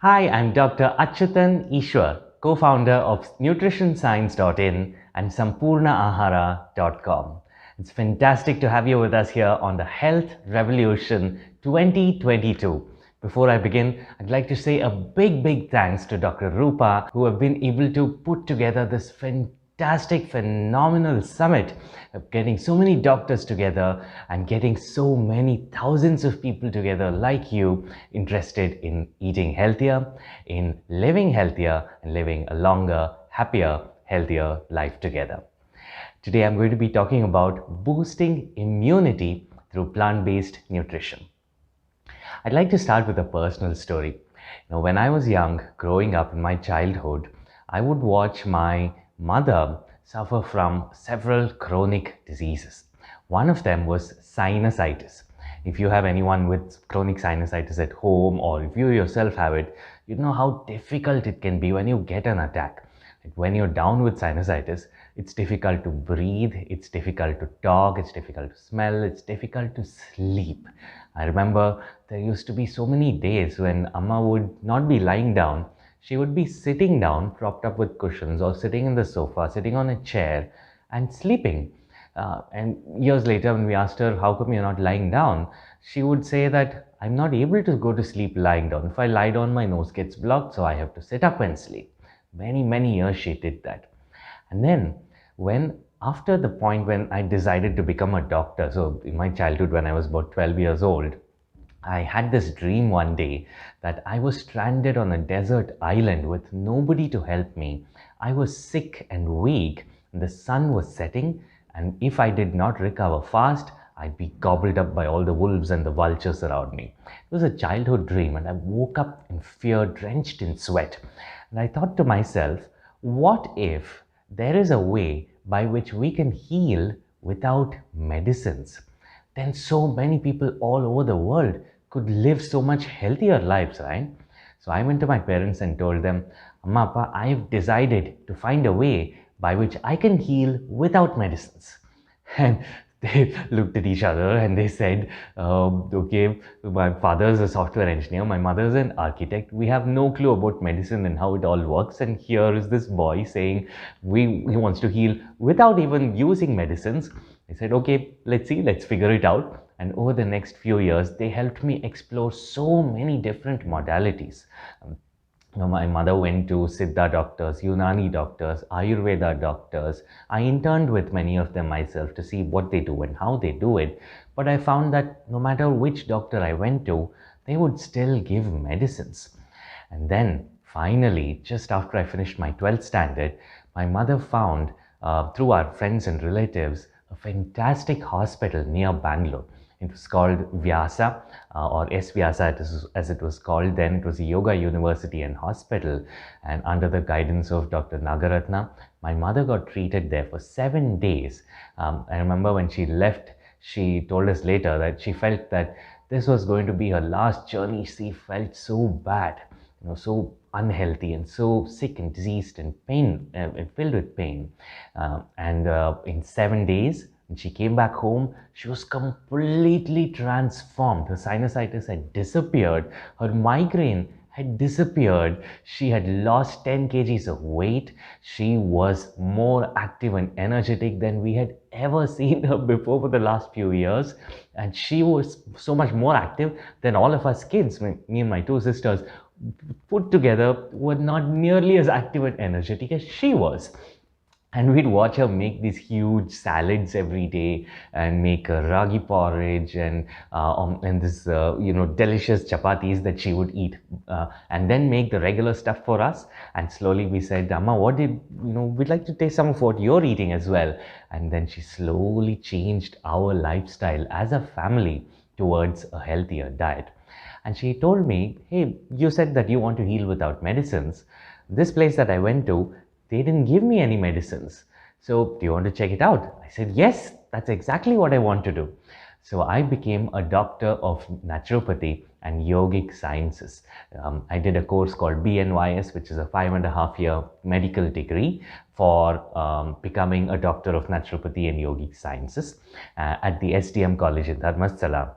Hi, I'm Dr. Achyuthan Eswar, co-founder of nutritionscience.in and sampurnaahara.com. It's fantastic to have you with us here on the Health Revolution 2022. Before I begin, I'd like to say a big thanks to Dr. Rupa, who have been able to put together this fantastic, phenomenal summit of getting so many doctors together and getting so many thousands of people together like you interested in eating healthier, in living healthier, and living a longer, happier, healthier life together. Today, I'm going to be talking about boosting immunity through plant-based nutrition. I'd like to start with a personal story. When I was young, growing up in my childhood, I would watch my mother suffer from several chronic diseases. One of them was sinusitis. If you have anyone with chronic sinusitis at home, or if you yourself have it, you know how difficult it can be when you get an attack. When you're down with sinusitis, it's difficult to breathe, it's difficult to talk, it's difficult to smell, it's difficult to sleep. I remember there used to be so many days when Amma would not be lying down. She would be sitting down, propped up with cushions, or sitting in the sofa, sitting on a chair and sleeping. And years later, when we asked her, how come you're not lying down? She would say that I'm not able to go to sleep lying down. If I lie down, my nose gets blocked, so I have to sit up and sleep. Many years she did that. And then after the point when I decided to become a doctor, so in my childhood when I was about 12 years old, I had this dream one day that I was stranded on a desert island with nobody to help me. I was sick and weak, and the sun was setting, and if I did not recover fast, I'd be gobbled up by all the wolves and the vultures around me. It was a childhood dream, and I woke up in fear, drenched in sweat. And I thought to myself, what if there is a way by which we can heal without medicines? Then so many people all over the world could live so much healthier lives, right? So I went to my parents and told them, Amma, Appa, I've decided to find a way by which I can heal without medicines. And they looked at each other and they said, okay, my father is a software engineer, my mother is an architect. We have no clue about medicine and how it all works. And here is this boy saying he wants to heal without even using medicines. I said, okay, let's see, let's figure it out. And over the next few years, they helped me explore so many different modalities. My mother went to Siddha doctors, Unani doctors, Ayurveda doctors. I interned with many of them myself to see what they do and how they do it. But I found that no matter which doctor I went to, they would still give medicines. And then finally, just after I finished my 12th standard, my mother found, through our friends and relatives, a fantastic hospital near Bangalore. It was called Vyasa, or S Vyasa as it was called then. It was a yoga university and hospital, and under the guidance of Dr. Nagaratna, my mother got treated there for 7 days. I remember when she left, she told us later that she felt that this was going to be her last journey. She felt so bad, so unhealthy and so sick and diseased and pain, filled with pain. And in 7 days, when she came back home, she was completely transformed. Her sinusitis had disappeared. Her migraine had disappeared. She had lost 10 kgs of weight. She was more active and energetic than we had ever seen her before for the last few years. And she was so much more active than all of us kids. Me and my two sisters put together were not nearly as active and energetic as she was. And we'd watch her make these huge salads every day and make ragi porridge and this delicious chapatis that she would eat, and then make the regular stuff for us. And slowly we said, Amma, we'd like to taste some of what you're eating as well. And then she slowly changed our lifestyle as a family towards a healthier diet. And she told me, hey, you said that you want to heal without medicines. This place that I went to, they didn't give me any medicines. So do you want to check it out? I said, yes, that's exactly what I want to do. So I became a doctor of naturopathy and yogic sciences. I did a course called BNYS, which is a 5.5-year medical degree for becoming a doctor of naturopathy and yogic sciences at the SDM college in Dharmasthala.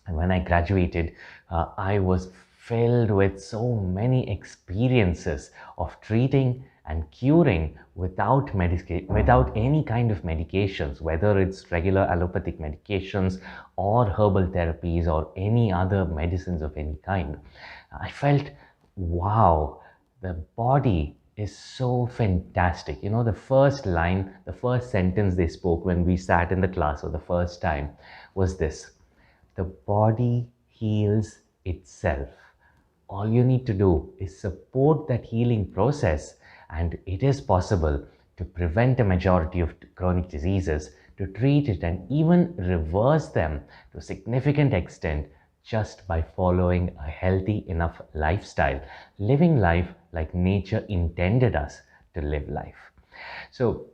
And when I graduated, I was filled with so many experiences of treating and curing without any kind of medications, whether it's regular allopathic medications or herbal therapies or any other medicines of any kind. I felt, wow, the body is so fantastic. You know, the first line, the first sentence they spoke when we sat in the class for the first time was this: the body heals itself. All you need to do is support that healing process, and it is possible to prevent a majority of chronic diseases, to treat it, and even reverse them to a significant extent just by following a healthy enough lifestyle, living life like nature intended us to live life. So,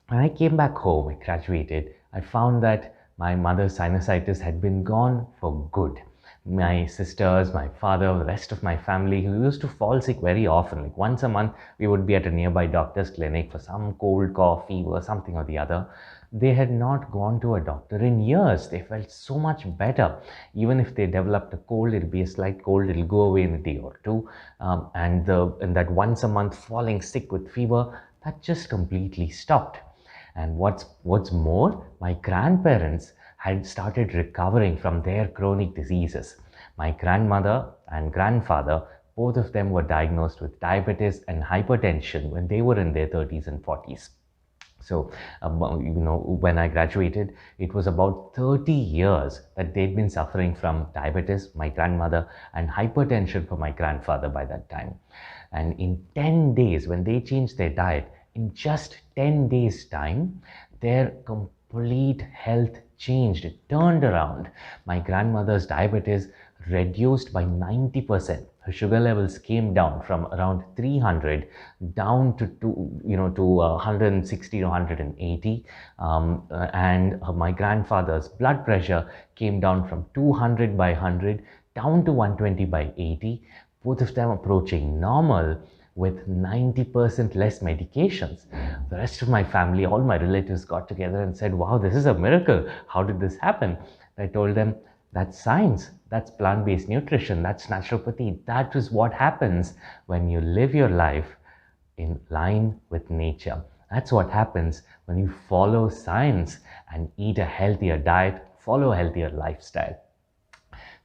when I came back home, I graduated, I found that my mother's sinusitis had been gone for good. My sisters, my father, the rest of my family, who used to fall sick very often, like once a month, we would be at a nearby doctor's clinic for some cold, cough, fever, something or the other. They had not gone to a doctor in years. They felt so much better. Even if they developed a cold, it'll be a slight cold, it'll go away in a day or two. And that once a month falling sick with fever, that just completely stopped. And what's more, my grandparents had started recovering from their chronic diseases. My grandmother and grandfather, both of them were diagnosed with diabetes and hypertension when they were in their 30s and 40s. So, when I graduated, it was about 30 years that they'd been suffering from diabetes, my grandmother, and hypertension for my grandfather by that time. And in 10 days, when they changed their diet, in just 10 days' time, their complete health changed. It turned around. My grandmother's diabetes reduced by 90%. Her sugar levels came down from around 300 down to 160 to 180. And my grandfather's blood pressure came down from 200 by 100 down to 120 by 80. Both of them approaching normal with 90% less medications. The rest of my family, all my relatives got together and said, wow, this is a miracle. How did this happen? I told them, that's science, that's plant-based nutrition, that's naturopathy. That is what happens when you live your life in line with nature. That's what happens when you follow science and eat a healthier diet, follow a healthier lifestyle.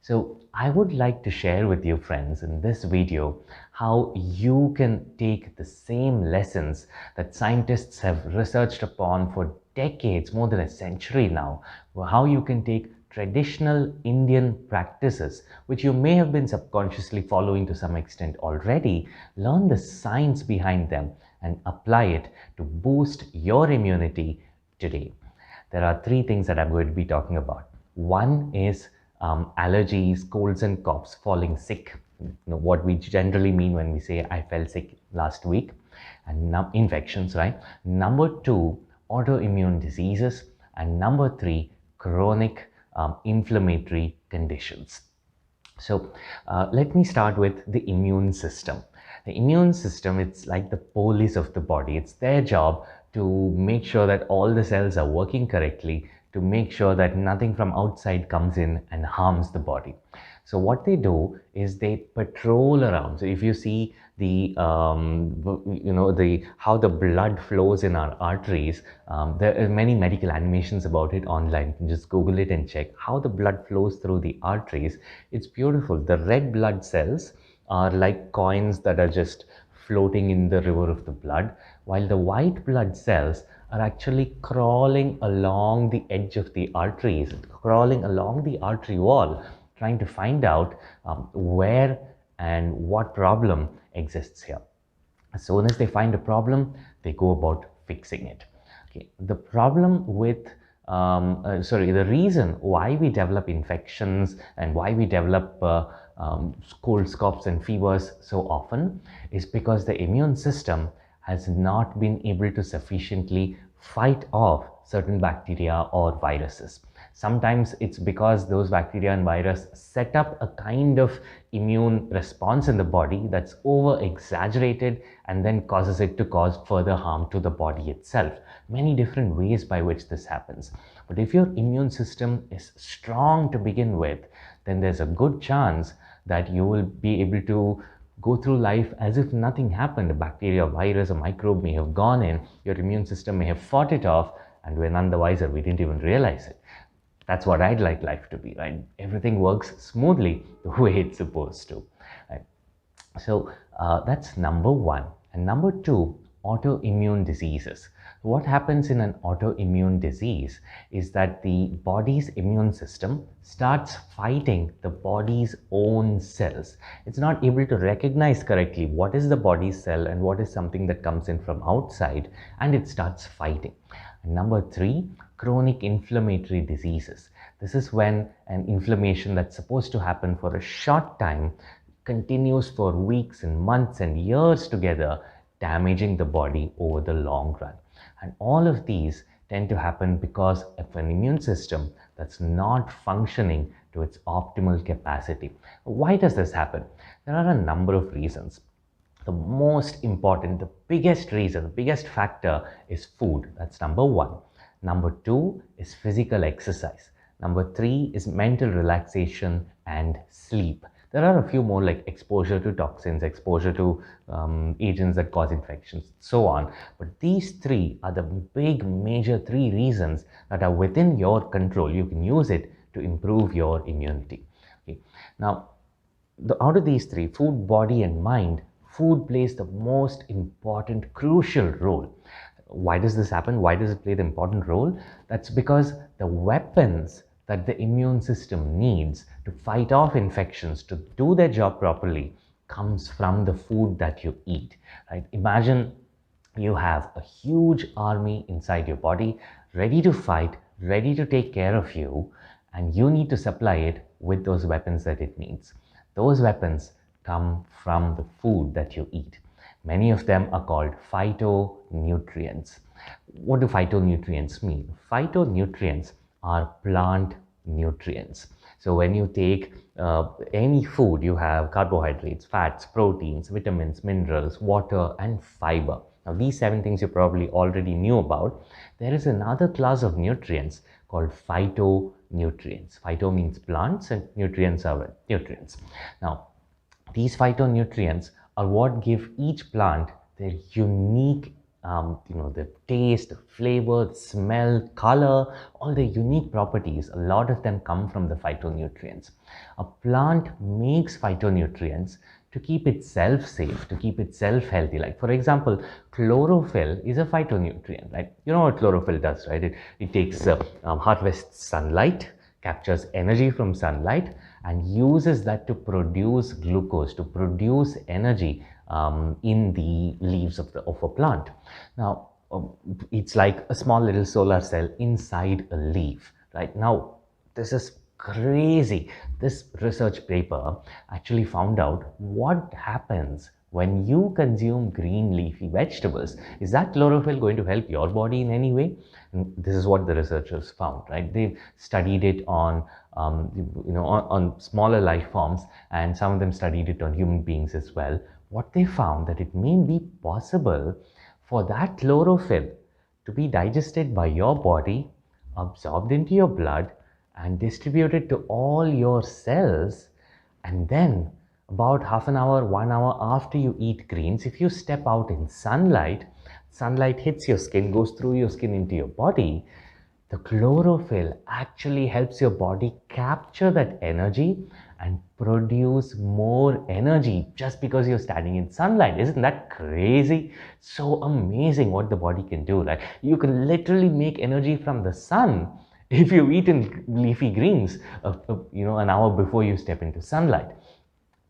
So I would like to share with you, friends, in this video how you can take the same lessons that scientists have researched upon for decades, more than a century now, how you can take traditional Indian practices, which you may have been subconsciously following to some extent already, learn the science behind them and apply it to boost your immunity today. There are three things that I'm going to be talking about. One is allergies, colds and coughs, falling sick, what we generally mean when we say I fell sick last week, and infections, right? Number two, autoimmune diseases, and number three, chronic inflammatory conditions. So let me start with the immune system. The immune system, it's like the police of the body. It's their job to make sure that all the cells are working correctly, to make sure that nothing from outside comes in and harms the body. So what they do is they patrol around. So if you see the how the blood flows in our arteries, there are many medical animations about it online. You can just Google it and check how the blood flows through the arteries. It's beautiful. The red blood cells are like coins that are just floating in the river of the blood, while the white blood cells are actually crawling along the edge of the arteries, crawling along the artery wall, trying to find out where and what problem exists here. As soon as they find a problem, they go about fixing it. Okay. The problem with the reason why we develop infections and why we develop colds, coughs and fevers so often is because the immune system has not been able to sufficiently fight off certain bacteria or viruses. Sometimes it's because those bacteria and virus set up a kind of immune response in the body that's over exaggerated and then causes it to cause further harm to the body itself. Many different ways by which this happens. But if your immune system is strong to begin with, then there's a good chance that you will be able to go through life as if nothing happened. A bacteria, a virus, a microbe may have gone in, your immune system may have fought it off, and we're none the wiser. We didn't even realize it. That's what I'd like life to be, right? Everything works smoothly the way it's supposed to, right? So that's number one. And number two, autoimmune diseases. What happens in an autoimmune disease is that the body's immune system starts fighting the body's own cells. It's not able to recognize correctly what is the body's cell and what is something that comes in from outside, and it starts fighting. And number three, chronic inflammatory diseases. This is when an inflammation that's supposed to happen for a short time continues for weeks and months and years together, damaging the body over the long run. And all of these tend to happen because of an immune system that's not functioning to its optimal capacity. Why does this happen? There are a number of reasons. The most important, the biggest reason, the biggest factor is food. That's number one. Number two is physical exercise. Number three is mental relaxation and sleep. There are a few more, like exposure to toxins, exposure to agents that cause infections, so on. But these three are the big major three reasons that are within your control. You can use it to improve your immunity. Okay. Now, out of these three, food, body, and mind, food plays the most important, crucial role. Why does this happen? Why does it play the important role? That's because the weapons that the immune system needs to fight off infections, to do their job properly, comes from the food that you eat, right? Imagine you have a huge army inside your body, ready to fight, ready to take care of you, and you need to supply it with those weapons that it needs. Those weapons come from the food that you eat. Many of them are called phytonutrients. What do phytonutrients mean? Phytonutrients are plant nutrients. So when you take any food, you have carbohydrates, fats, proteins, vitamins, minerals, water, and fiber. Now, these 7 things you probably already knew about. There is another class of nutrients called phytonutrients. Phyto means plants and nutrients are nutrients. Now, these phytonutrients are what give each plant their unique the taste, the flavor, the smell, color, all the unique properties. A lot of them come from the phytonutrients. A plant makes phytonutrients to keep itself safe, to keep itself healthy. Like, for example, chlorophyll is a phytonutrient, right? You know what chlorophyll does, right? It takes harvests sunlight, captures energy from sunlight, and uses that to produce glucose, to produce energy in the leaves of a plant. Now, it's like a small little solar cell inside a leaf, right? Now, this is crazy. This research paper actually found out what happens when you consume green leafy vegetables. Is that chlorophyll going to help your body in any way? And this is what the researchers found, right? They studied it on on smaller life forms, and some of them studied it on human beings as well. What they found that it may be possible for that chlorophyll to be digested by your body, absorbed into your blood, and distributed to all your cells. And then about half an hour, 1 hour after you eat greens, if you step out in sunlight, sunlight hits your skin, goes through your skin into your body, the chlorophyll actually helps your body capture that energy and produce more energy just because you're standing in sunlight. Isn't that crazy? So amazing what the body can do. Like, you can literally make energy from the sun if you've eaten leafy greens an hour before you step into sunlight.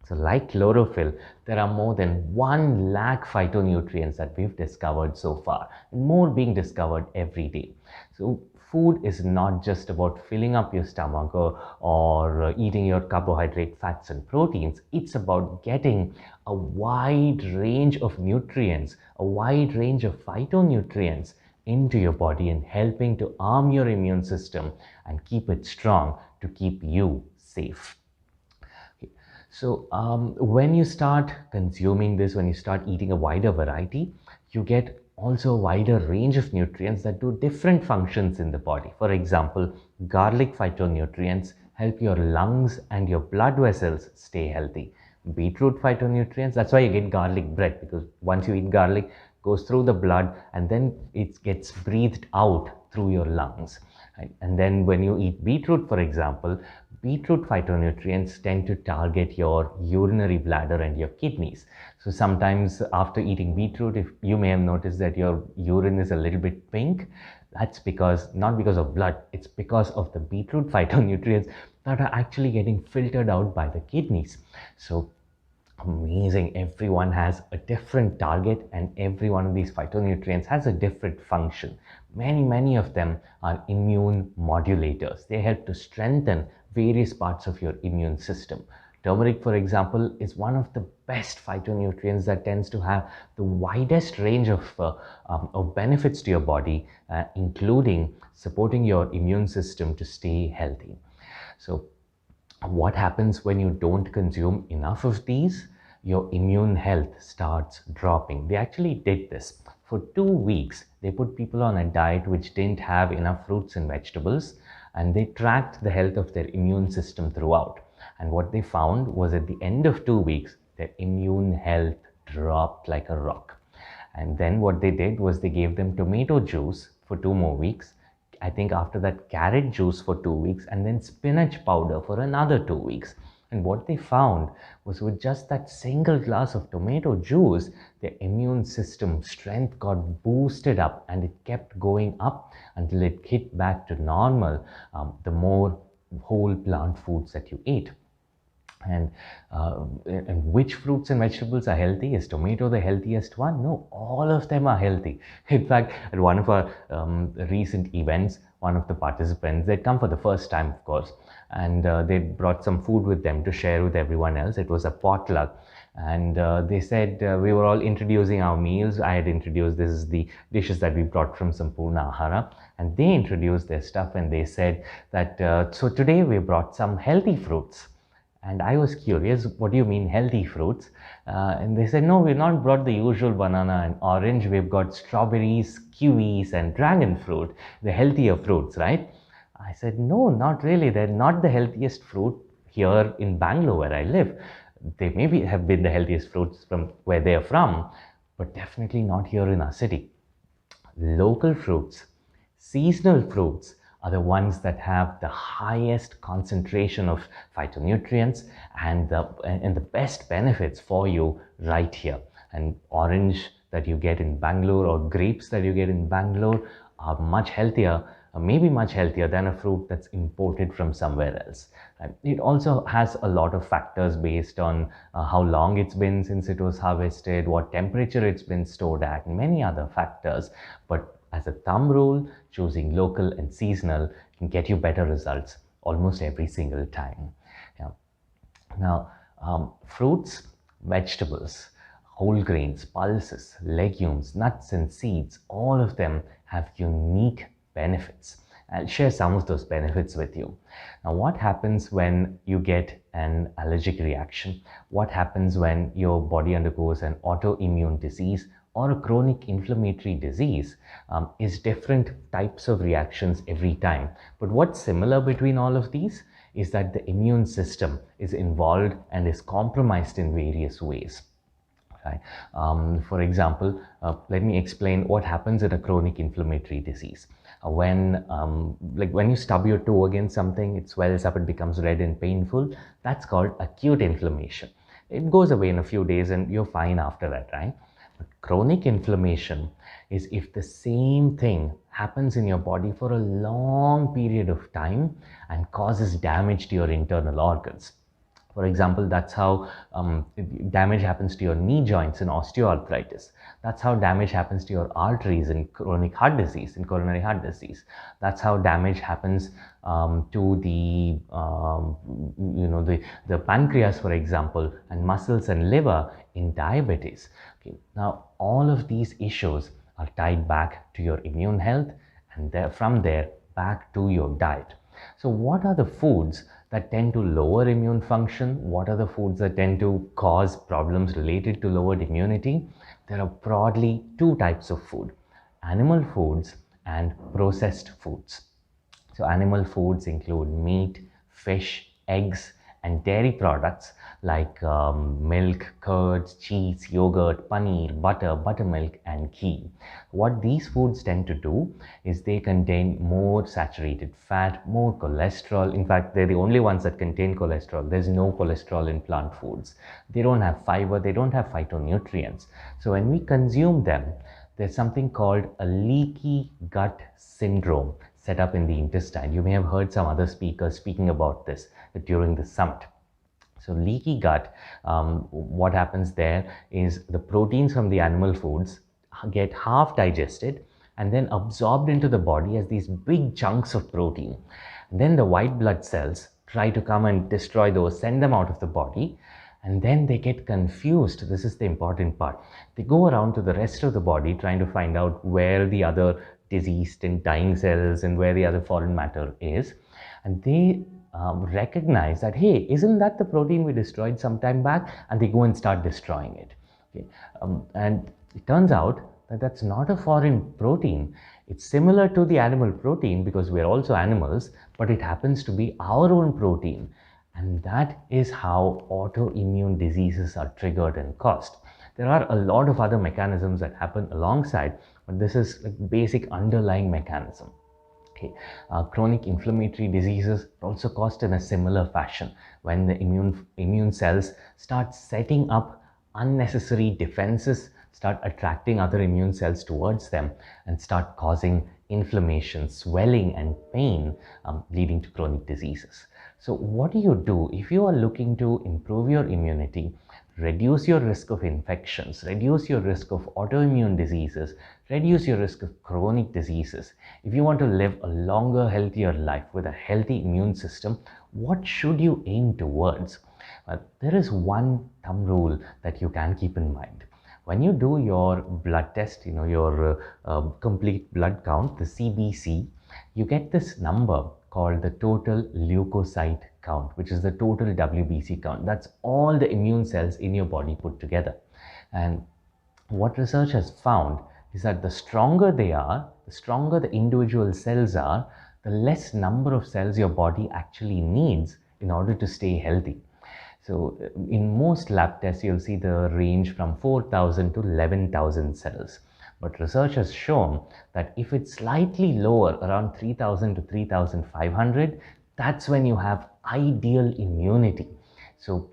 So like chlorophyll, there are more than 1 lakh phytonutrients that we've discovered so far, and more being discovered every day. So food is not just about filling up your stomach or eating your carbohydrate, fats, and proteins. It's about getting a wide range of nutrients, a wide range of phytonutrients into your body and helping to arm your immune system and keep it strong to keep you safe. So when you start consuming this, when you start eating a wider variety, you get also a wider range of nutrients that do different functions in the body. For example, garlic phytonutrients help your lungs and your blood vessels stay healthy. Beetroot phytonutrients, that's why you get garlic bread, because once you eat garlic, goes through the blood and then it gets breathed out through your lungs. Right? And then when you eat beetroot, for example, beetroot phytonutrients tend to target your urinary bladder and your kidneys. So sometimes after eating beetroot, if you may have noticed that your urine is a little bit pink, that's because, not because of blood, it's because of the beetroot phytonutrients that are actually getting filtered out by the kidneys. So amazing. Everyone has a different target, and every one of these phytonutrients has a different function. Many of them are immune modulators. They help to strengthen various parts of your immune system. Turmeric, for example, is one of the best phytonutrients that tends to have the widest range of benefits to your body, including supporting your immune system to stay healthy. So what happens when you don't consume enough of these? Your immune health starts dropping. They actually did this. For 2 weeks, they put people on a diet which didn't have enough fruits and vegetables, and they tracked the health of their immune system throughout. And what they found was at the end of 2 weeks, their immune health dropped like a rock. And then what they did was they gave them tomato juice for 2 more weeks. I think after that, carrot juice for 2 weeks, and then spinach powder for another 2 weeks. And what they found was with just that single glass of tomato juice, their immune system strength got boosted up, and it kept going up until it hit back to normal the more whole plant foods that you ate. And which fruits and vegetables are healthy? Is tomato the healthiest one? No, all of them are healthy. In fact, at one of our recent events, one of the participants, they'd come for the first time, of course, and they brought some food with them to share with everyone else. It was a potluck. And they said we were all introducing our meals. I had introduced, this is the dishes that we brought from Sampurna Ahara, and they introduced their stuff, and they said that so today we brought some healthy fruits. And I was curious, what do you mean healthy fruits? And they said, no, we've not brought the usual banana and orange. We've got strawberries, kiwis, and dragon fruit, the healthier fruits, right? I said, no, not really. They're not the healthiest fruit here in Bangalore, where I live. They maybe have been the healthiest fruits from where they're from, but definitely not here in our city. Local fruits, seasonal fruits, are the ones that have the highest concentration of phytonutrients and the best benefits for you right here. And orange that you get in Bangalore, or grapes that you get in Bangalore, are much healthier, maybe much healthier than a fruit that's imported from somewhere else. It also has a lot of factors based on how long it's been since it was harvested, what temperature it's been stored at, and many other factors. But as a thumb rule, choosing local and seasonal can get you better results almost every single time. Yeah. Now, fruits, vegetables, whole grains, pulses, legumes, nuts and seeds, all of them have unique benefits. I'll share some of those benefits with you. Now, what happens when you get an allergic reaction? What happens when your body undergoes an autoimmune disease or a chronic inflammatory disease? Is different types of reactions every time. But what's similar between all of these is that the immune system is involved and is compromised in various ways. Right? For example, let me explain what happens in a chronic inflammatory disease. When you stub your toe against something, it swells up and becomes red and painful. That's called acute inflammation. It goes away in a few days and you're fine after that, right? But chronic inflammation is if the same thing happens in your body for a long period of time and causes damage to your internal organs. For example, that's how damage happens to your knee joints in osteoarthritis. That's how damage happens to your arteries in chronic heart disease, in coronary heart disease. That's how damage happens to the pancreas, for example, and muscles and liver in diabetes. Okay. Now, all of these issues are tied back to your immune health, and from there back to your diet. So what are the foods that tend to lower immune function? What are the foods that tend to cause problems related to lowered immunity? There are broadly two types of food: animal foods and processed foods. So animal foods include meat, fish, eggs, and dairy products like milk, curds, cheese, yogurt, paneer, butter, buttermilk, and ghee. What these foods tend to do is they contain more saturated fat, more cholesterol. In fact, they're the only ones that contain cholesterol. There's no cholesterol in plant foods. They don't have fiber, they don't have phytonutrients. So when we consume them, there's something called a leaky gut syndrome set up in the intestine. You may have heard some other speakers speaking about this during the summit. So leaky gut, what happens there is the proteins from the animal foods get half digested and then absorbed into the body as these big chunks of protein. Then the white blood cells try to come and destroy those, send them out of the body, and then they get confused. This is the important part. They go around to the rest of the body trying to find out where the other diseased and dying cells and where the other foreign matter is. And they recognize that, hey, isn't that the protein we destroyed some time back? And they go and start destroying it. Okay. And it turns out that that's not a foreign protein. It's similar to the animal protein because we're also animals, but it happens to be our own protein. And that is how autoimmune diseases are triggered and caused. There are a lot of other mechanisms that happen alongside, but this is a basic underlying mechanism. Okay. Chronic inflammatory diseases are also caused in a similar fashion when the immune cells start setting up unnecessary defenses, start attracting other immune cells towards them, and start causing inflammation, swelling, and pain, leading to chronic diseases. So what do you do if you are looking to improve your immunity, reduce your risk of infections, reduce your risk of autoimmune diseases, reduce your risk of chronic diseases? If you want to live a longer, healthier life with a healthy immune system, what should you aim towards? There is one thumb rule that you can keep in mind. When you do your blood test, your complete blood count, the CBC, you get this number called the total leukocyte count, which is the total WBC count. That's all the immune cells in your body put together. And what research has found is that the stronger they are, the stronger the individual cells are, the less number of cells your body actually needs in order to stay healthy. So in most lab tests, you'll see the range from 4,000 to 11,000 cells. But research has shown that if it's slightly lower, around 3,000 to 3,500, that's when you have ideal immunity. So,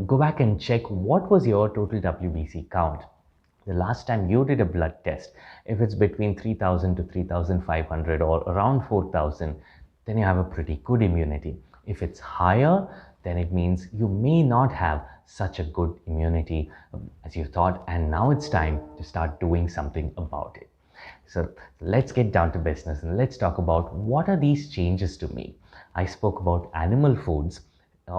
go back and check what was your total WBC count the last time you did a blood test. If it's between 3,000 to 3,500 or around 4,000, then you have a pretty good immunity. If it's higher, then it means you may not have such a good immunity as you thought, and now it's time to start doing something about it. So let's get down to business and let's talk about what are these changes to make. I spoke about animal foods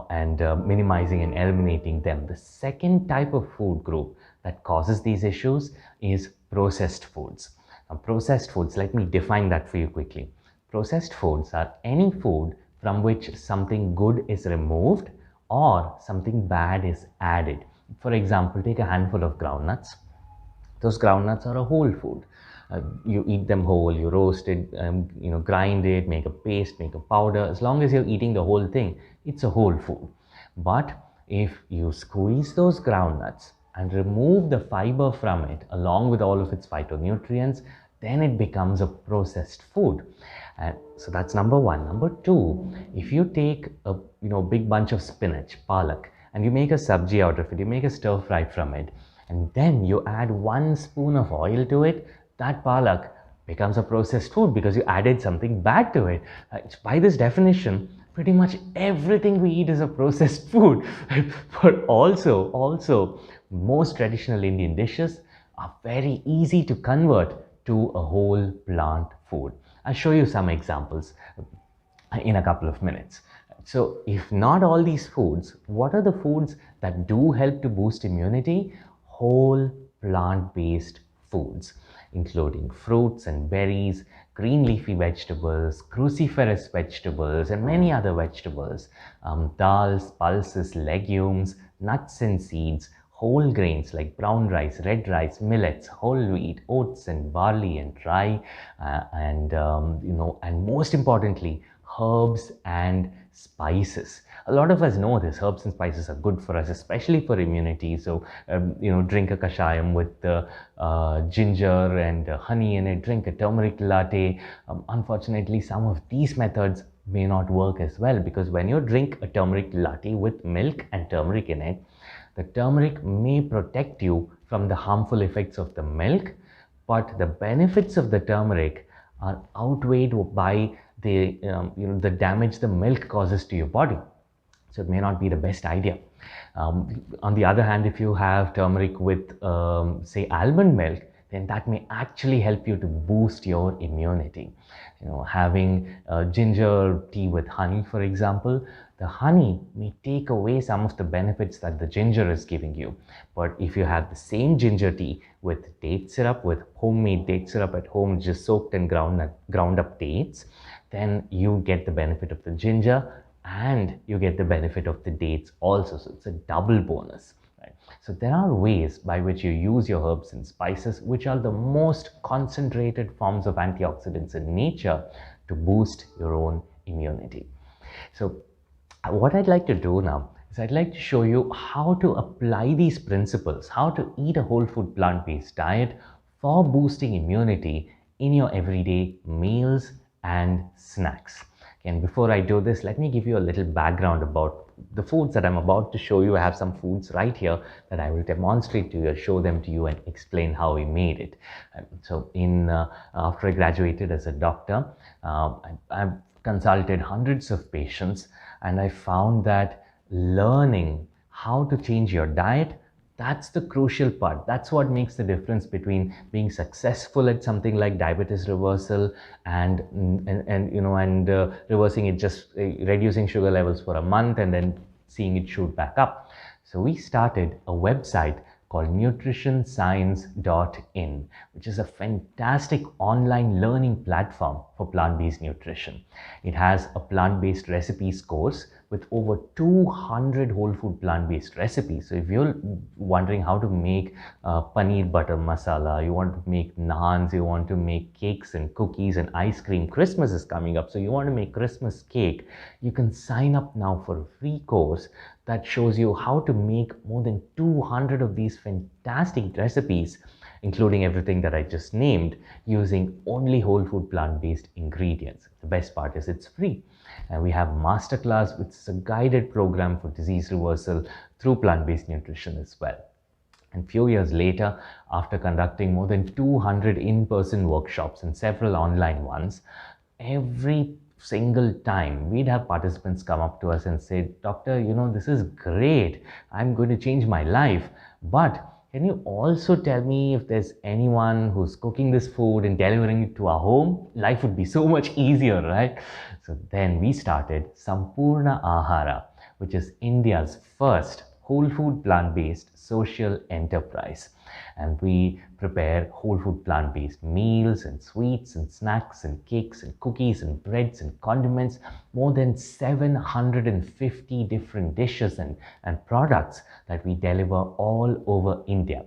and minimizing and eliminating them. The second type of food group that causes these issues is processed foods. Now, processed foods, let me define that for you quickly. Processed foods are any food from which something good is removed or something bad is added. For example, take a handful of groundnuts. Those groundnuts are a whole food. You eat them whole, you roast it, grind it, make a paste, make a powder. As long as you're eating the whole thing, it's a whole food. But if you squeeze those groundnuts and remove the fiber from it along with all of its phytonutrients, then it becomes a processed food. And so that's number one. Number two, if you take a big bunch of spinach, palak, and you make a sabji out of it, you make a stir fry from it, and then you add 1 spoon of oil to it, that palak becomes a processed food because you added something bad to it. By this definition, pretty much everything we eat is a processed food. But also, most traditional Indian dishes are very easy to convert to a whole plant food. I'll show you some examples in a couple of minutes. So if not all these foods, what are the foods that do help to boost immunity? Whole plant-based foods, including fruits and berries, green leafy vegetables, cruciferous vegetables, and many other vegetables, dals, pulses, legumes, nuts and seeds, whole grains like brown rice, red rice, millets, whole wheat, oats and barley and rye, and most importantly, herbs and spices. A lot of us know this. Herbs and spices are good for us, especially for immunity. So, drink a kashayam with ginger and honey in it. Drink a turmeric latte. Unfortunately, some of these methods may not work as well, because when you drink a turmeric latte with milk and turmeric in it, the turmeric may protect you from the harmful effects of the milk, but the benefits of the turmeric are outweighed by the damage the milk causes to your body. So it may not be the best idea. On the other hand, if you have turmeric with, say, almond milk, then that may actually help you to boost your immunity. Having ginger tea with honey, for example, the honey may take away some of the benefits that the ginger is giving you. But if you have the same ginger tea with date syrup, with homemade date syrup at home, just soaked and ground up dates, then you get the benefit of the ginger and you get the benefit of the dates also. So it's a double bonus. Right? So there are ways by which you use your herbs and spices, which are the most concentrated forms of antioxidants in nature, to boost your own immunity. So what I'd like to do now is I'd like to show you how to apply these principles, how to eat a whole food plant-based diet for boosting immunity in your everyday meals and snacks. And before I do this, let me give you a little background about the foods that I'm about to show you. I have some foods right here that I will demonstrate to you, show them to you, and explain how we made it. So after I graduated as a doctor, I've consulted hundreds of patients, and I found that learning how to change your diet, that's the crucial part. That's what makes the difference between being successful at something like diabetes reversal and reversing it, just reducing sugar levels for a month and then seeing it shoot back up. So we started a website called nutritionscience.in, which is a fantastic online learning platform for plant-based nutrition. It has a plant-based recipes course with over 200 whole food plant-based recipes. So if you're wondering how to make paneer butter masala, you want to make naans, you want to make cakes and cookies and ice cream, Christmas is coming up, so you want to make Christmas cake, you can sign up now for a free course that shows you how to make more than 200 of these fantastic recipes, including everything that I just named, using only whole food plant-based ingredients. The best part is it's free. And we have masterclass, which is a guided program for disease reversal through plant-based nutrition as well. And few years later, after conducting more than 200 in-person workshops and several online ones, every single time we'd have participants come up to us and say, "Doctor, this is great. I'm going to change my life. But can you also tell me if there's anyone who's cooking this food and delivering it to our home? Life would be so much easier, right?" So then we started Sampurna Ahara, which is India's first whole food plant-based social enterprise. And we prepare whole food plant-based meals and sweets and snacks and cakes and cookies and breads and condiments, more than 750 different dishes and products that we deliver all over India.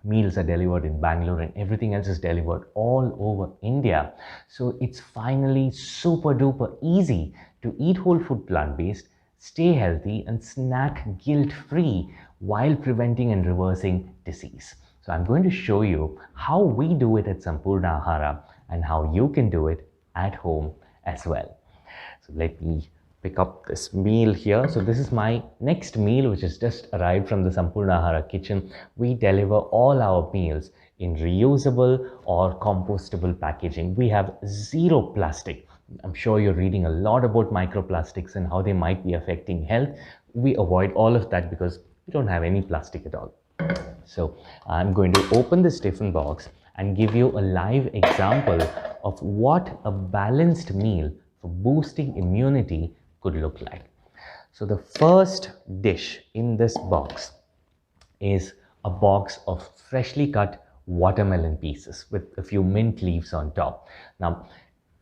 Meals are delivered in Bangalore and everything else is delivered all over India. So it's finally super duper easy to eat whole food plant-based, stay healthy and snack guilt-free while preventing and reversing disease. So I'm going to show you how we do it at Sampurna Ahara and how you can do it at home as well. So let me pick up this meal here. So this is my next meal, which has just arrived from the Sampurna Ahara kitchen. We deliver all our meals in reusable or compostable packaging. We have zero plastic. I'm sure you're reading a lot about microplastics and how they might be affecting health. We avoid all of that because we don't have any plastic at all. So I'm going to open this tiffin box and give you a live example of what a balanced meal for boosting immunity could look like. So the first dish in this box is a box of freshly cut watermelon pieces with a few mint leaves on top. Now,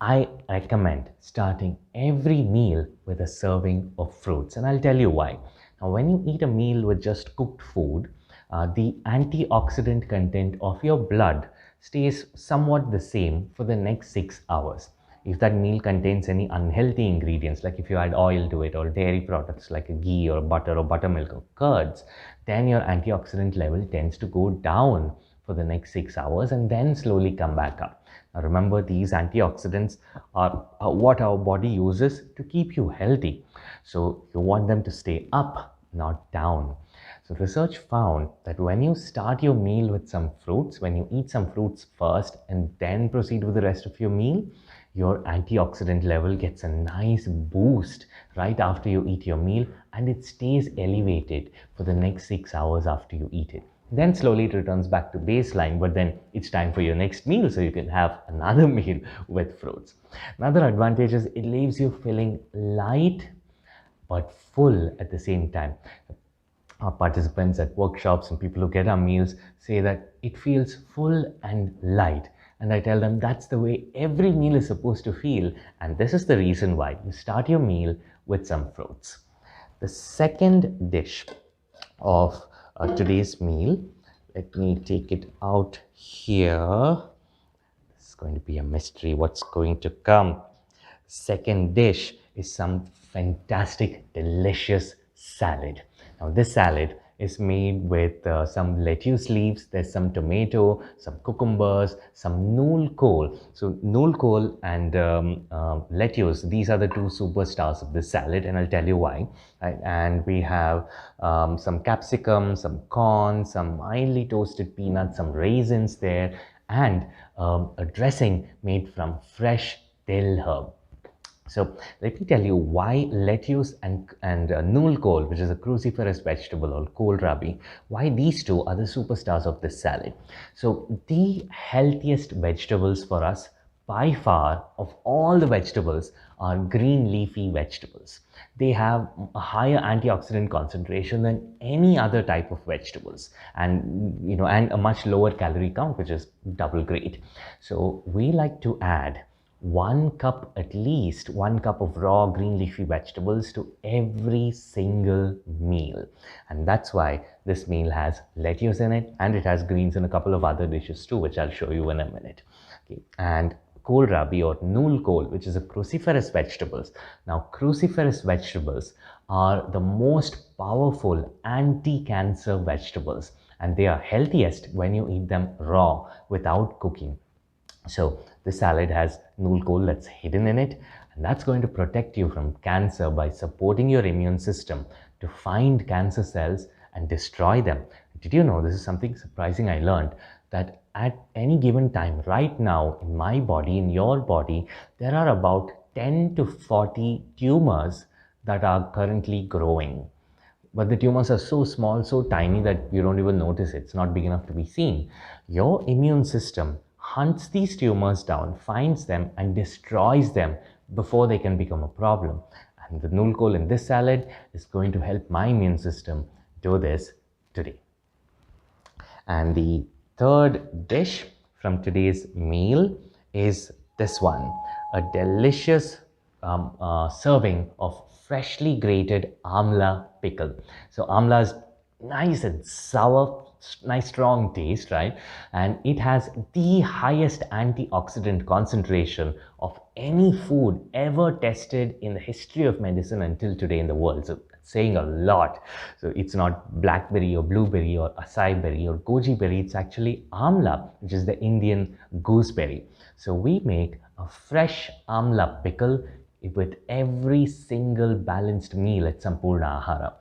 I recommend starting every meal with a serving of fruits, and I'll tell you why. Now, when you eat a meal with just cooked food, the antioxidant content of your blood stays somewhat the same for the next 6 hours. If that meal contains any unhealthy ingredients, like if you add oil to it or dairy products like a ghee or butter or buttermilk or curds, then your antioxidant level tends to go down for the next 6 hours and then slowly come back up. Now remember, these antioxidants are what our body uses to keep you healthy. So you want them to stay up, not down. So research found that when you start your meal with some fruits, when you eat some fruits first and then proceed with the rest of your meal, your antioxidant level gets a nice boost right after you eat your meal, and it stays elevated for the next 6 hours after you eat it. Then slowly it returns back to baseline, but then it's time for your next meal, so you can have another meal with fruits. Another advantage is it leaves you feeling light but full at the same time. Our participants at workshops and people who get our meals say that it feels full and light. And I tell them that's the way every meal is supposed to feel. And this is the reason why you start your meal with some fruits. The second dish of today's meal, let me take it out here. It's going to be a mystery what's going to come. Second dish is some fantastic, delicious salad. Now, this salad is made with some lettuce leaves, there's some tomato, some cucumbers, some nool kol. So, nool kol and lettuce, these are the two superstars of this salad, and I'll tell you why. Right? And we have some capsicum, some corn, some mildly toasted peanuts, some raisins there, and a dressing made from fresh dill herb. So let me tell you why lettuce and nool kol, which is a cruciferous vegetable, or kohlrabi, why these two are the superstars of this salad. So the healthiest vegetables for us by far of all the vegetables are green leafy vegetables. They have a higher antioxidant concentration than any other type of vegetables, and a much lower calorie count, which is double great. So we like to add at least 1 cup of raw green leafy vegetables to every single meal. And that's why this meal has lettuce in it, and it has greens in a couple of other dishes too, which I'll show you in a minute. Okay. And kohlrabi or nool kol, which is a cruciferous vegetables. Now, cruciferous vegetables are the most powerful anti-cancer vegetables, and they are healthiest when you eat them raw without cooking. So this salad has nool kol that's hidden in it, and that's going to protect you from cancer by supporting your immune system to find cancer cells and destroy them. Did you know, this is something surprising I learned, that at any given time right now in my body, in your body, there are about 10 to 40 tumors that are currently growing. But the tumors are so small, so tiny that you don't even notice it. It's not big enough to be seen. Your immune system hunts these tumors down, finds them, and destroys them before they can become a problem. And the nool kol in this salad is going to help my immune system do this today. And the third dish from today's meal is this one, a delicious serving of freshly grated amla pickle. So amla is nice and sour, nice strong taste, right? And it has the highest antioxidant concentration of any food ever tested in the history of medicine until today in the world. So that's saying a lot. So it's not blackberry or blueberry or acai berry or goji berry. It's actually amla, which is the Indian gooseberry. So we make a fresh amla pickle with every single balanced meal at Sampurna Ahara.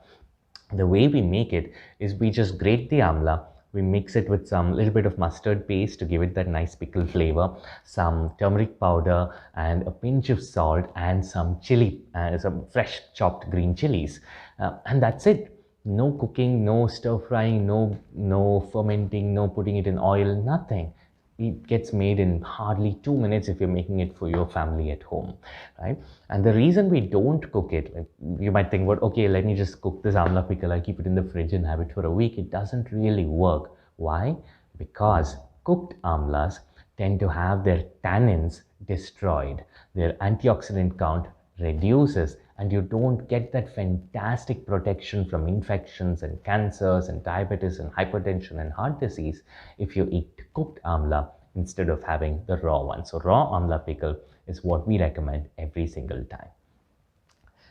The way we make it is we just grate the amla, we mix it with some little bit of mustard paste to give it that nice pickle flavor, some turmeric powder and a pinch of salt and some chili, some fresh chopped green chilies. And that's it. No cooking, no stir frying, no fermenting, no putting it in oil, nothing. It gets made in hardly 2 minutes if you're making it for your family at home, right? And the reason we don't cook it, like, you might think, well, okay, let me just cook this amla pickle, I'll keep it in the fridge and have it for a week. It doesn't really work. Why? Because cooked amlas tend to have their tannins destroyed, their antioxidant count reduces, and you don't get that fantastic protection from infections and cancers and diabetes and hypertension and heart disease if you eat cooked amla instead of having the raw one. So raw amla pickle is what we recommend every single time.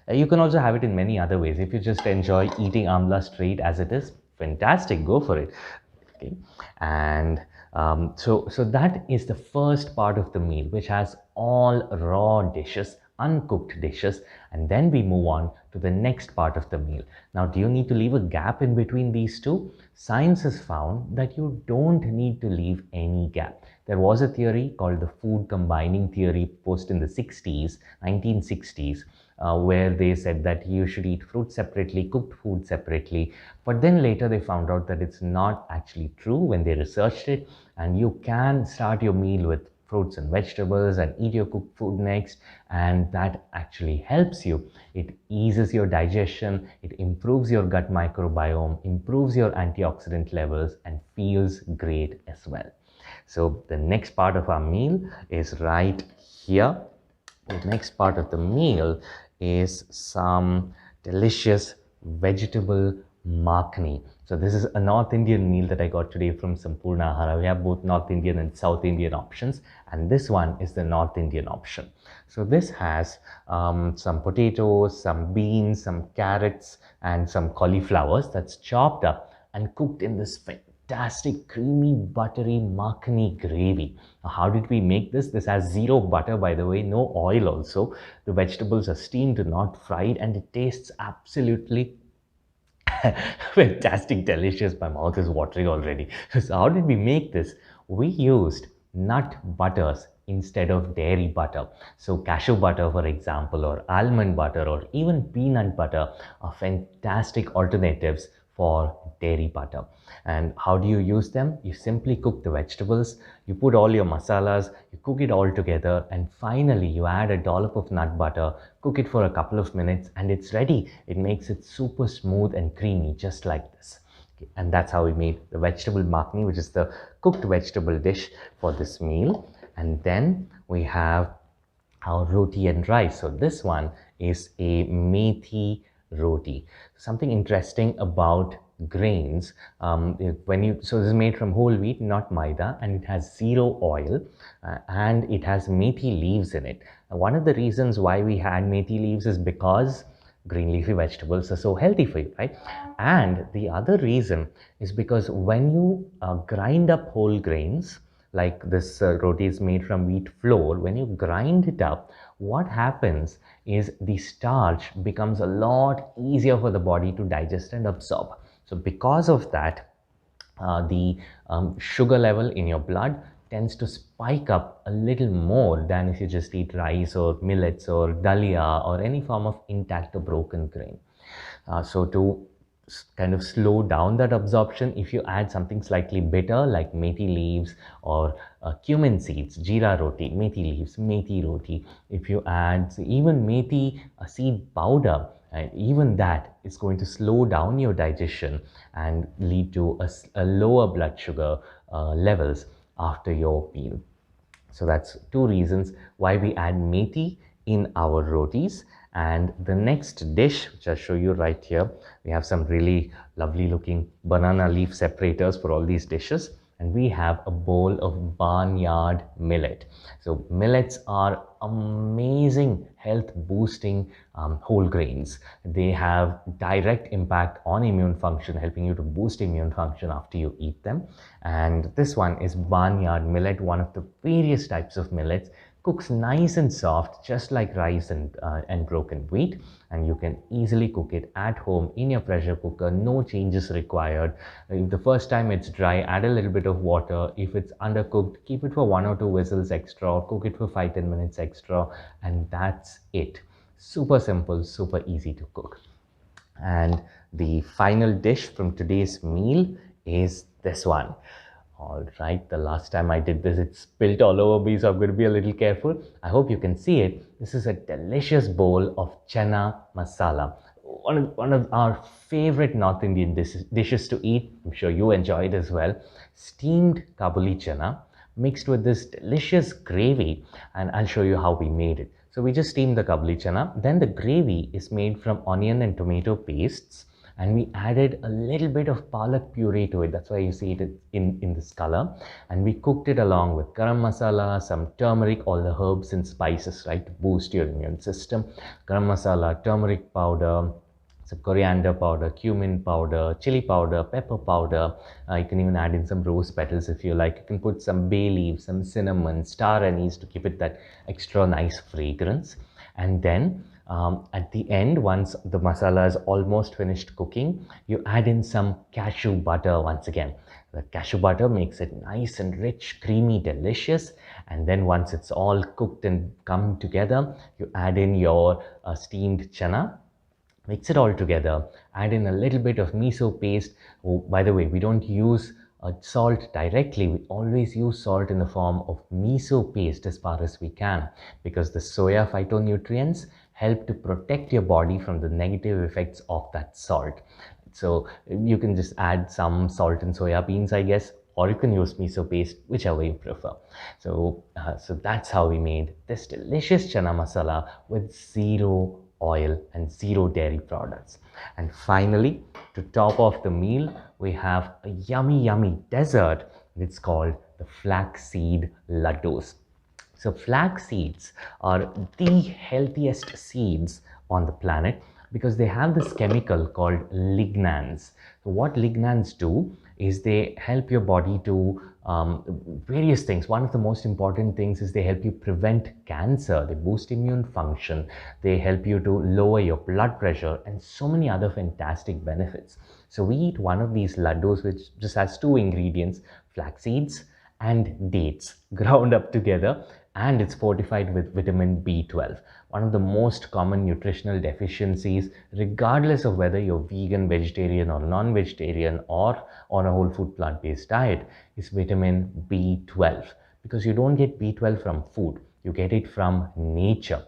You can also have it in many other ways. If you just enjoy eating amla straight as it is, fantastic, go for it. Okay, and so that is the first part of the meal, which has all raw dishes, uncooked dishes, and then we move on to the next part of the meal. Now, do you need to leave a gap in between these two? Science has found that you don't need to leave any gap. There was a theory called the food combining theory post in the 60s, 1960s, where they said that you should eat fruit separately, cooked food separately. But then later they found out that it's not actually true when they researched it, and you can start your meal with fruits and vegetables and eat your cooked food next, and that actually helps you. It eases your digestion, it improves your gut microbiome, improves your antioxidant levels, and feels great as well. So the next part of our meal is right here. The next part of the meal is some delicious vegetable makhni. So this is a North Indian meal that I got today from Sampurna Ahara. We have both North Indian and South Indian options, and this one is the North Indian option. So this has some potatoes, some beans, some carrots, and some cauliflowers that's chopped up and cooked in this fantastic creamy buttery makhani gravy. Now, how did we make this? This has zero butter, by the way, no oil also. The vegetables are steamed, not fried, and it tastes absolutely fantastic, delicious. My mouth is watering already. So how did we make this? We used nut butters instead of dairy butter. So cashew butter, for example, or almond butter, or even peanut butter are fantastic alternatives for dairy butter. And how do you use them? You simply cook the vegetables, you put all your masalas, you cook it all together, and finally you add a dollop of nut butter, cook it for a couple of minutes, and it's ready. It makes it super smooth and creamy, just like this. Okay, and that's how we made the vegetable makhni, which is the cooked vegetable dish for this meal. And then we have our roti and rice. So this one is a methi roti. Something interesting about grains, so this is made from whole wheat, not maida, and it has zero oil, and it has methi leaves in it. One of the reasons why we had methi leaves is because green leafy vegetables are so healthy for you, right? And the other reason is because when you grind up whole grains, like this roti is made from wheat flour, when you grind it up, what happens is the starch becomes a lot easier for the body to digest and absorb. So because of that, the sugar level in your blood tends to spike up a little more than if you just eat rice or millets or dalia or any form of intact or broken grain. So to kind of slow down that absorption, if you add something slightly bitter like methi leaves or cumin seeds, jeera roti, methi leaves, methi roti. If you add even methi seed powder, even that is going to slow down your digestion and lead to a lower blood sugar levels after your meal. So that's two reasons why we add methi in our rotis. And the next dish, which I'll show you right here, we have some really lovely looking banana leaf separators for all these dishes. And we have a bowl of barnyard millet. So millets are amazing health boosting whole grains. They have direct impact on immune function, helping you to boost immune function after you eat them. And this one is barnyard millet, one of the various types of millets. Cooks nice and soft, just like rice and broken wheat, and you can easily cook it at home in your pressure cooker. No changes required. If the first time it's dry, add a little bit of water. If it's undercooked, keep it for 1 or 2 whistles extra, or cook it for 5-10 minutes extra, and that's it. Super simple, super easy to cook. And the final dish from today's meal is this one. All right, the last time I did this, it spilled all over me, so I'm going to be a little careful. I hope you can see it. This is a delicious bowl of chana masala. One of our favorite North Indian dishes to eat. I'm sure you enjoy it as well. Steamed kabuli chana mixed with this delicious gravy, and I'll show you how we made it. So we just steam the kabuli chana. Then the gravy is made from onion and tomato pastes, and we added a little bit of palak puree to it. That's why you see it in this color. And we cooked it along with garam masala, some turmeric, all the herbs and spices, right, to boost your immune system. Garam masala, turmeric powder, some coriander powder, cumin powder, chili powder, pepper powder. You can even add in some rose petals if you like. You can put some bay leaves, some cinnamon, star anise to give it that extra nice fragrance. And then at the end, once the masala is almost finished cooking, you add in some cashew butter once again. The cashew butter makes it nice and rich, creamy, delicious. And then once it's all cooked and come together, you add in your steamed chana. Mix it all together, add in a little bit of miso paste. Oh, by the way, we don't use salt directly. We always use salt in the form of miso paste as far as we can, because the soya phytonutrients help to protect your body from the negative effects of that salt. So you can just add some salt in soya beans, I guess, or you can use miso paste, whichever you prefer. So that's how we made this delicious chana masala with zero oil and zero dairy products. And finally, to top off the meal, we have a yummy dessert. It's called the flaxseed laddus. So flax seeds are the healthiest seeds on the planet because they have this chemical called lignans. So what lignans do is they help your body to various things. One of the most important things is they help you prevent cancer, they boost immune function, they help you to lower your blood pressure, and so many other fantastic benefits. So we eat one of these laddus which just has two ingredients, flax seeds and dates ground up together, and it's fortified with vitamin B12, one of the most common nutritional deficiencies, regardless of whether you're vegan, vegetarian, or non-vegetarian, or on a whole food plant-based diet, is vitamin B12. Because you don't get B12 from food, you get it from nature,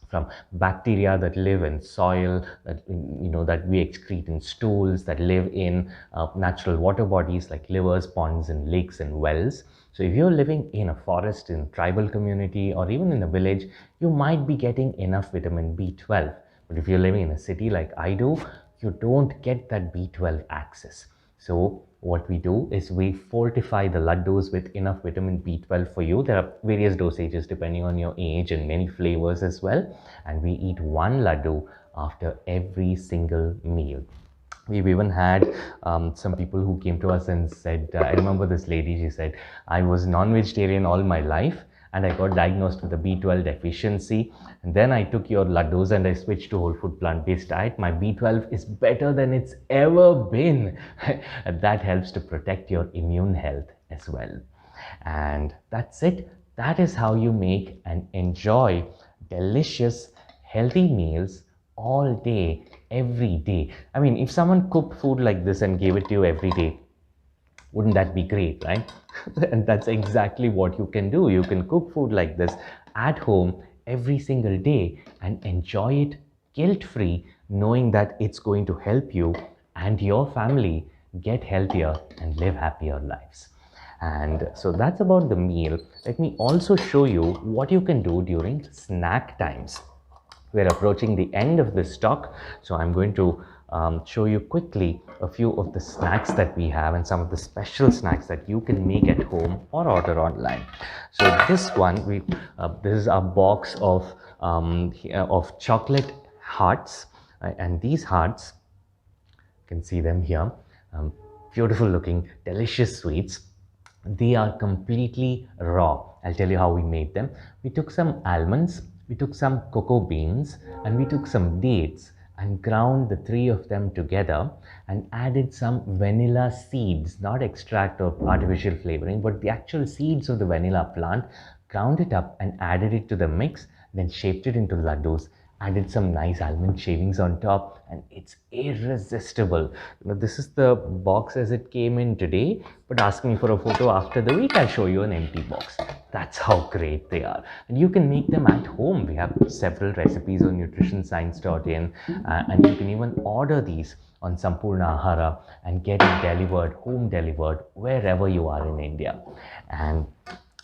from bacteria that live in soil, that that we excrete in stools, that live in natural water bodies like rivers, ponds, and lakes and wells. So if you're living in a forest, in tribal community, or even in a village, you might be getting enough vitamin B12. But if you're living in a city like I do, you don't get that B12 access. So what we do is we fortify the laddus with enough vitamin B12 for you. There are various dosages depending on your age and many flavors as well. And we eat one laddu after every single meal. We've even had some people who came to us and said, I remember this lady, she said, I was non-vegetarian all my life and I got diagnosed with a B12 deficiency. And then I took your laddus and I switched to whole food plant-based diet. My B12 is better than it's ever been. And that helps to protect your immune health as well. And that's it. That is how you make and enjoy delicious, healthy meals all day, every day. I mean, if someone cooked food like this and gave it to you every day, wouldn't that be great, right? And that's exactly what you can do. You can cook food like this at home every single day and enjoy it guilt-free, knowing that it's going to help you and your family get healthier and live happier lives. And so that's about the meal. Let me also show you what you can do during snack times. We're approaching the end of this talk, so I'm going to show you quickly a few of the snacks that we have and some of the special snacks that you can make at home or order online. So this one, this is our box of chocolate hearts, and these hearts, you can see them here, beautiful looking, delicious sweets. They are completely raw. I'll tell you how we made them. We took some almonds, we took some cocoa beans, and we took some dates and ground the three of them together and added some vanilla seeds, not extract or artificial flavoring, but the actual seeds of the vanilla plant, ground it up and added it to the mix, then shaped it into laddus, added some nice almond shavings on top, and it's irresistible. This is the box as it came in today, but ask me for a photo after the week, I'll show you an empty box. That's how great they are. And you can make them at home. We have several recipes on nutritionscience.in, and you can even order these on Sampurna Ahara and get it delivered, home delivered, wherever you are in India. And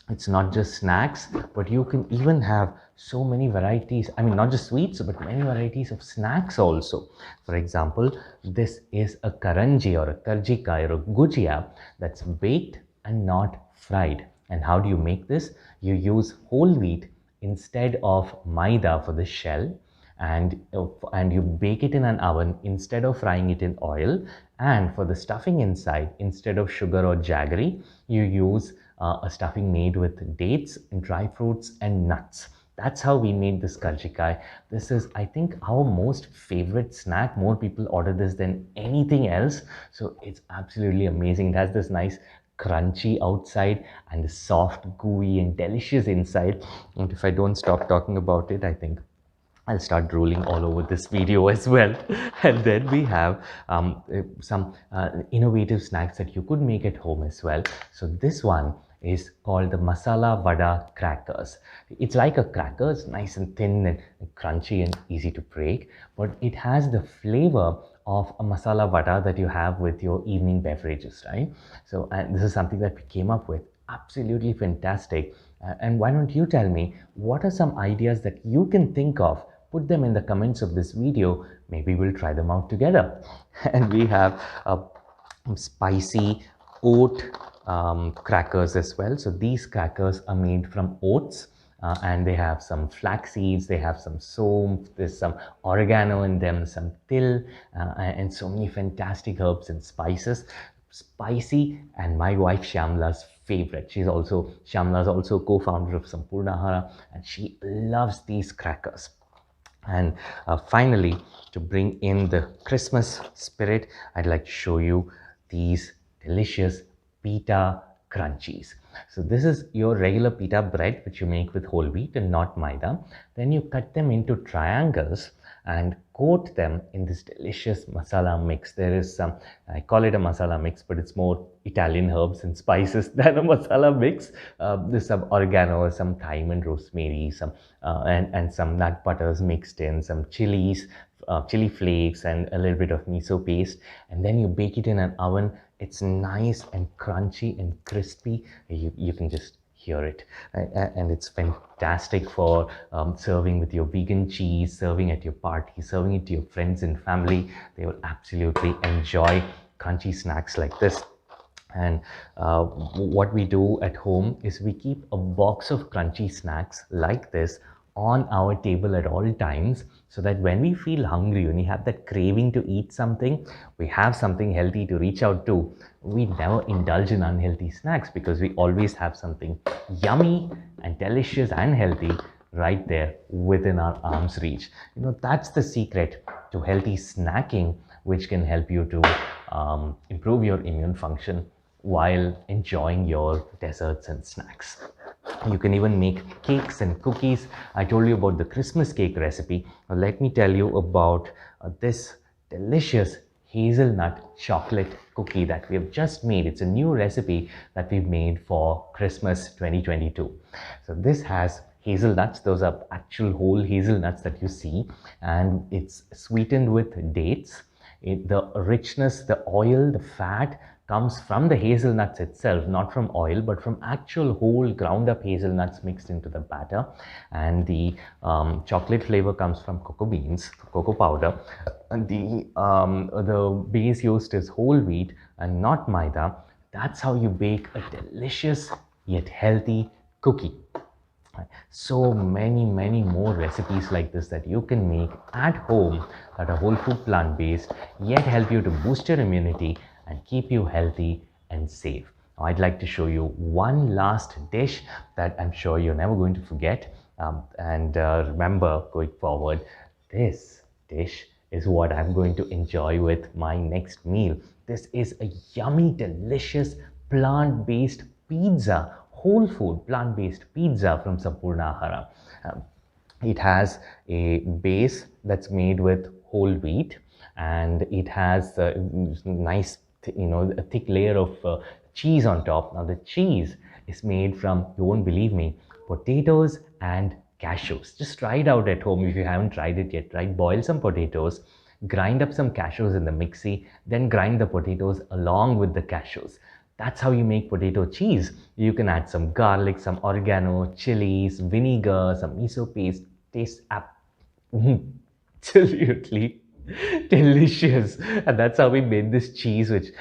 It's not just snacks, but you can even have so many varieties. I mean, not just sweets, but many varieties of snacks also. For example, this is a karanji or a karjikai or a gujia that's baked and not fried. And how do you make this? You use whole wheat instead of maida for the shell, and you bake it in an oven instead of frying it in oil. And for the stuffing inside, instead of sugar or jaggery, you use a stuffing made with dates and dry fruits and nuts. That's how we made this karjikai. This is, I think, our most favorite snack. More people order this than anything else. So it's absolutely amazing. It has this nice crunchy outside and the soft, gooey, and delicious inside. And if I don't stop talking about it, I think I'll start drooling all over this video as well. And then we have some innovative snacks that you could make at home as well. So this one is called the masala vada crackers. It's like a cracker, it's nice and thin and crunchy and easy to break, but it has the flavor of a masala vada that you have with your evening beverages, right? So and this is something that we came up with. Absolutely fantastic. And why don't you tell me what are some ideas that you can think of? Put them in the comments of this video. Maybe we'll try them out together. And we have spicy oat crackers as well. So these crackers are made from oats. And they have some flax seeds, they have some soap, there's some oregano in them, some till, and so many fantastic herbs and spices. Spicy, and my wife Shyamla's favorite. Shyamla's also co-founder of Sampurnahara, and she loves these crackers. And finally, to bring in the Christmas spirit, I'd like to show you these delicious pita crunchies. So this is your regular pita bread, which you make with whole wheat and not maida. Then you cut them into triangles and coat them in this delicious masala mix. There is some, I call it a masala mix, but it's more Italian herbs and spices than a masala mix. There's some oregano, some thyme and rosemary, and some nut butters mixed in, some chilies, chili flakes, and a little bit of miso paste. And then you bake it in an oven. It's nice and crunchy and crispy. You can just hear it, and it's fantastic for serving with your vegan cheese, serving at your party, serving it to your friends and family. They will absolutely enjoy crunchy snacks like this. And what we do at home is we keep a box of crunchy snacks like this on our table at all times, so that when we feel hungry, when we have that craving to eat something, we have something healthy to reach out to. We never indulge in unhealthy snacks because we always have something yummy and delicious and healthy right there within our arm's reach. That's the secret to healthy snacking, which can help you to improve your immune function while enjoying your desserts and snacks. You can even make cakes and cookies. I told you about the Christmas cake recipe. Now let me tell you about this delicious hazelnut chocolate cookie that we have just made. It's a new recipe that we've made for Christmas 2022. So this has hazelnuts. Those are actual whole hazelnuts that you see, and it's sweetened with dates. The richness, the oil, the fat comes from the hazelnuts itself, not from oil, but from actual whole ground up hazelnuts mixed into the batter. And the chocolate flavor comes from cocoa beans, cocoa powder. And the base used is whole wheat and not maida. That's how you bake a delicious yet healthy cookie. So many more recipes like this that you can make at home that are whole food, plant-based, yet help you to boost your immunity and keep you healthy and safe. Now, I'd like to show you one last dish that I'm sure you're never going to forget. Remember, going forward, this dish is what I'm going to enjoy with my next meal. This is a yummy, delicious, plant-based pizza, whole food, plant-based pizza from Sampurnahara. It has a base that's made with whole wheat, and it has a nice, a thick layer of cheese on top. Now the cheese is made from, you won't believe me, potatoes and cashews. Just try it out at home if you haven't tried it yet, right? Boil some potatoes, grind up some cashews in the mixie, then grind the potatoes along with the cashews. That's how you make potato cheese. You can add some garlic, some oregano, chilies, vinegar, some miso paste. Tastes absolutely delicious. And that's how we made this cheese, which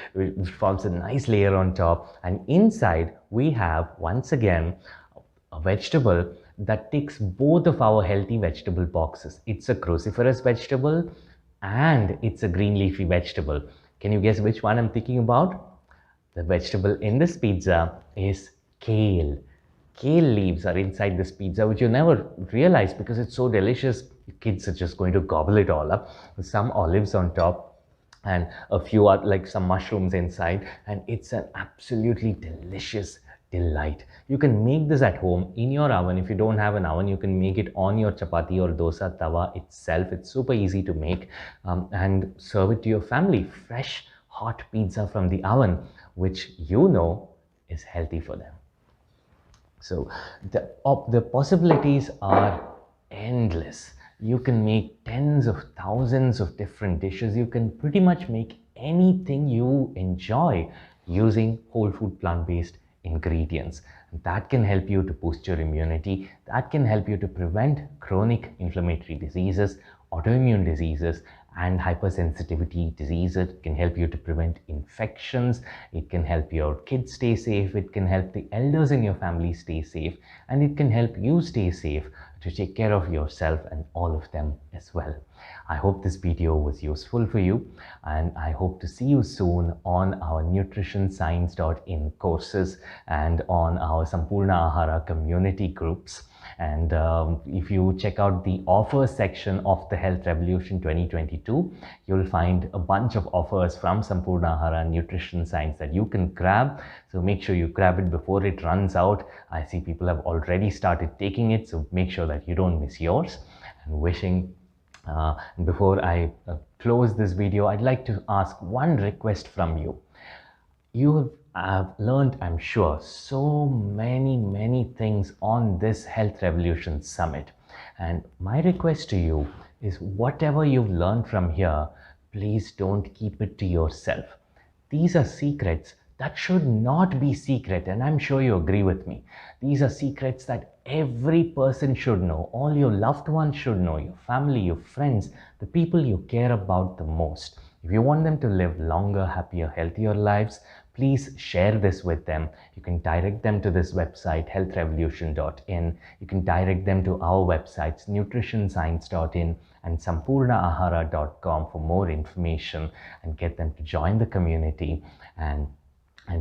forms a nice layer on top. And inside, we have once again a vegetable that ticks both of our healthy vegetable boxes. It's a cruciferous vegetable and it's a green leafy vegetable. Can you guess which one I'm thinking about? The vegetable in this pizza is kale. Kale leaves are inside this pizza, which you never realize because it's so delicious. Kids are just going to gobble it all up. Some olives on top and a few are like some mushrooms inside, and it's an absolutely delicious delight. You can make this at home in your oven. If you don't have an oven, you can make it on your chapati or dosa tawa itself. It's super easy to make, and serve it to your family. Fresh hot pizza from the oven, which you know is healthy for them. So the possibilities are endless. You can make tens of thousands of different dishes. You can pretty much make anything you enjoy using whole food plant-based ingredients. That can help you to boost your immunity. That can help you to prevent chronic inflammatory diseases, autoimmune diseases, and hypersensitivity disease. It can help you to prevent infections. It can help your kids stay safe. It can help the elders in your family stay safe. And it can help you stay safe to take care of yourself and all of them as well. I hope this video was useful for you, and I hope to see you soon on our nutritionscience.in courses and on our Sampurna Ahara community groups. And if you check out the offers section of the Health Revolution 2022, you'll find a bunch of offers from Sampurna Ahara Nutrition Science that you can grab. So make sure you grab it before it runs out. I see people have already started taking it, so make sure that you don't miss yours. And before I close this video, I'd like to ask one request from you. You have learned, I'm sure, so many things on this Health Revolution Summit. And my request to you is whatever you've learned from here, please don't keep it to yourself. These are secrets that should not be secret, and I'm sure you agree with me. These are secrets that every person should know. All your loved ones should know, your family, your friends, the people you care about the most. If you want them to live longer, happier, healthier lives, please share this with them. You can direct them to this website, healthrevolution.in. You can direct them to our websites, nutritionscience.in and sampurnaahara.com for more information, and get them to join the community, and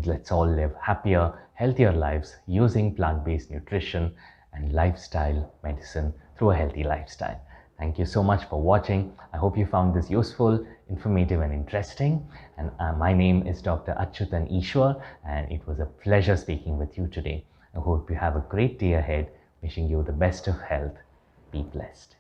let's all live happier, healthier lives using plant-based nutrition and lifestyle medicine through a healthy lifestyle. Thank you so much for watching. I hope you found this useful, informative and interesting. And my name is Dr. Achyuthan Eswar, and it was a pleasure speaking with you today. I hope you have a great day ahead. Wishing you the best of health. Be blessed.